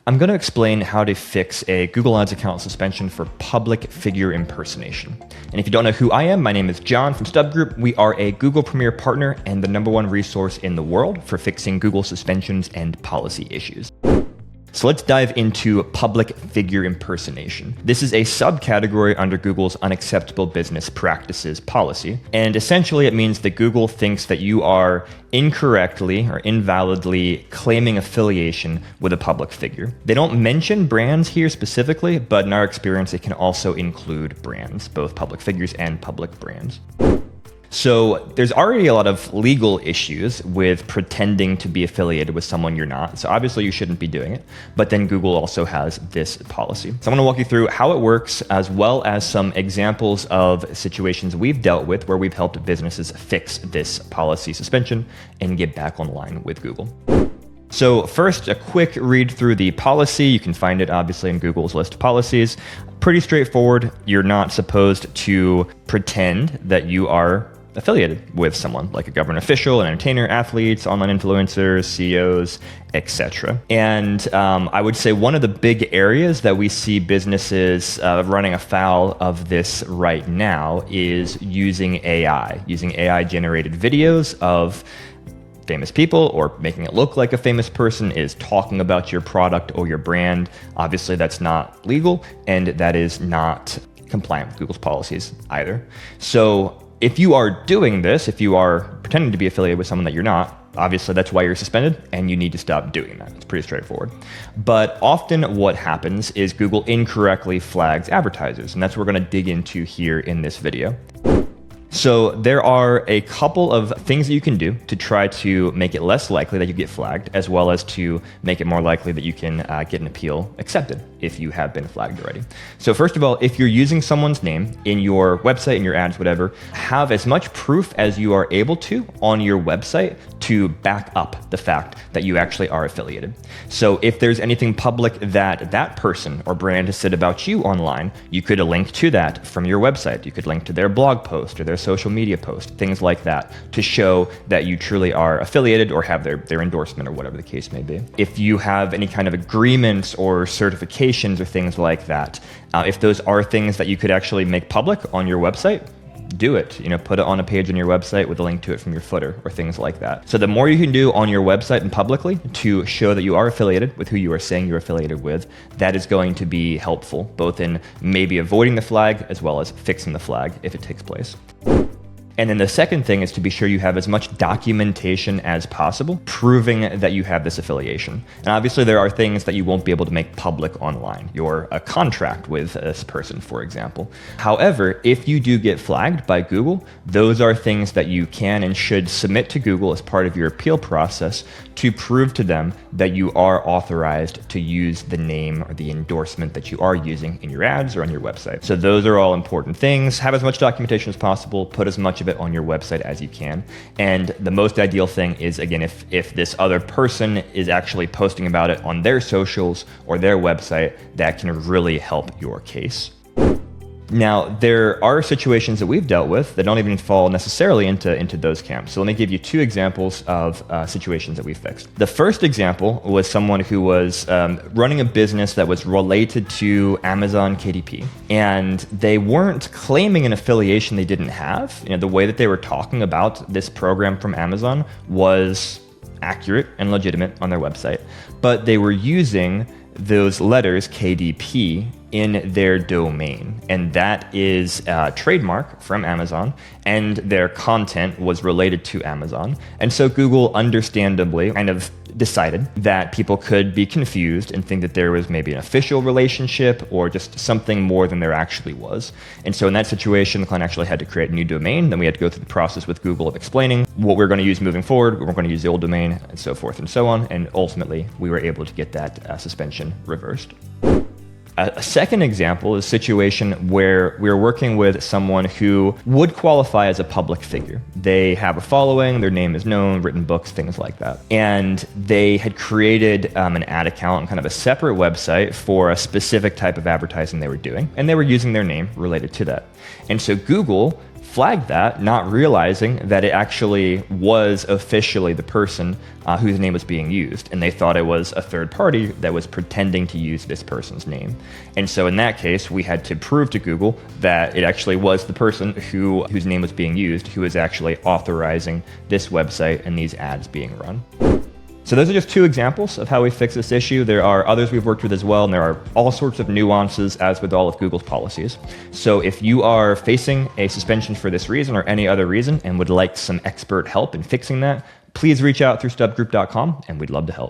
I'm going to explain how to fix a Google Ads account suspension for public figure impersonation. And if you don't know who I am, my name is John from StubGroup. We are a Google Premier partner and the #1 resource in the world for fixing Google suspensions and policy issues. So let's dive into public figure impersonation. This is a subcategory under Google's unacceptable business practices policy. And essentially it means that Google thinks that you are incorrectly or invalidly claiming affiliation with a public figure. They don't mention brands here specifically, but in our experience, it can also include brands, both public figures and public brands. So there's already a lot of legal issues with pretending to be affiliated with someone you're not. So obviously you shouldn't be doing it, but then Google also has this policy. So I'm gonna walk you through how it works, as well as some examples of situations we've dealt with where we've helped businesses fix this policy suspension and get back online with Google. So first, a quick read through the policy. You can find it obviously in Google's list of policies. Pretty straightforward. You're not supposed to pretend that you are affiliated with someone like a government official, an entertainer, athletes, online influencers, CEOs, etc. And I would say one of the big areas that we see businesses running afoul of this right now is using AI generated videos of famous people, or making it look like a famous person is talking about your product or your brand. Obviously that's not legal, and that is not compliant with Google's policies either. So if you are doing this, if you are pretending to be affiliated with someone that you're not, obviously that's why you're suspended and you need to stop doing that. It's pretty straightforward. But often what happens is Google incorrectly flags advertisers, and that's what we're going to dig into here in this video. So there are a couple of things that you can do to try to make it less likely that you get flagged, as well as to make it more likely that you can get an appeal accepted if you have been flagged already. So first of all, if you're using someone's name in your website, in your ads, whatever, have as much proof as you are able to on your website to back up the fact that you actually are affiliated. So if there's anything public that that person or brand has said about you online, you could link to that from your website. You could link to their blog post or their social media post, things like that, to show that you truly are affiliated or have their endorsement or whatever the case may be. If you have any kind of agreements or certifications or things like that, if those are things that you could actually make public on your website, do it. Put it on a page on your website with a link to it from your footer or things like that. So the more you can do on your website and publicly to show that you are affiliated with who you are saying you're affiliated with, that is going to be helpful, both in maybe avoiding the flag as well as fixing the flag if it takes place. And then the second thing is to be sure you have as much documentation as possible proving that you have this affiliation. And obviously there are things that you won't be able to make public online. A contract with this person, for example. However, if you do get flagged by Google, those are things that you can and should submit to Google as part of your appeal process to prove to them that you are authorized to use the name or the endorsement that you are using in your ads or on your website. So those are all important things. Have as much documentation as possible, put as much of it on your website as you can. And the most ideal thing is, again, if this other person is actually posting about it on their socials or their website, that can really help your case. Now, there are situations that we've dealt with that don't even fall necessarily into those camps. So let me give you 2 examples of situations that we fixed. The first example was someone who was running a business that was related to Amazon KDP, and they weren't claiming an affiliation they didn't have. The way that they were talking about this program from Amazon was accurate and legitimate on their website, but they were using those letters KDP in their domain, and that is a trademark from Amazon, and their content was related to Amazon. And so Google understandably kind of decided that people could be confused and think that there was maybe an official relationship or just something more than there actually was. And so in that situation, the client actually had to create a new domain. Then we had to go through the process with Google of explaining what we're going to use moving forward, we're going to use the old domain, and so forth and so on. And ultimately, we were able to get that suspension reversed. A second example is a situation where we're working with someone who would qualify as a public figure. They have a following, their name is known, written books, things like that. And they had created an ad account and kind of a separate website for a specific type of advertising they were doing. And they were using their name related to that. And so Google flagged that, not realizing that it actually was officially the person whose name was being used. And they thought it was a third party that was pretending to use this person's name. And so in that case, we had to prove to Google that it actually was the person whose name was being used, who was actually authorizing this website and these ads being run. So those are just two examples of how we fix this issue. There are others we've worked with as well, and there are all sorts of nuances as with all of Google's policies. So if you are facing a suspension for this reason or any other reason and would like some expert help in fixing that, please reach out through StubGroup.com and we'd love to help.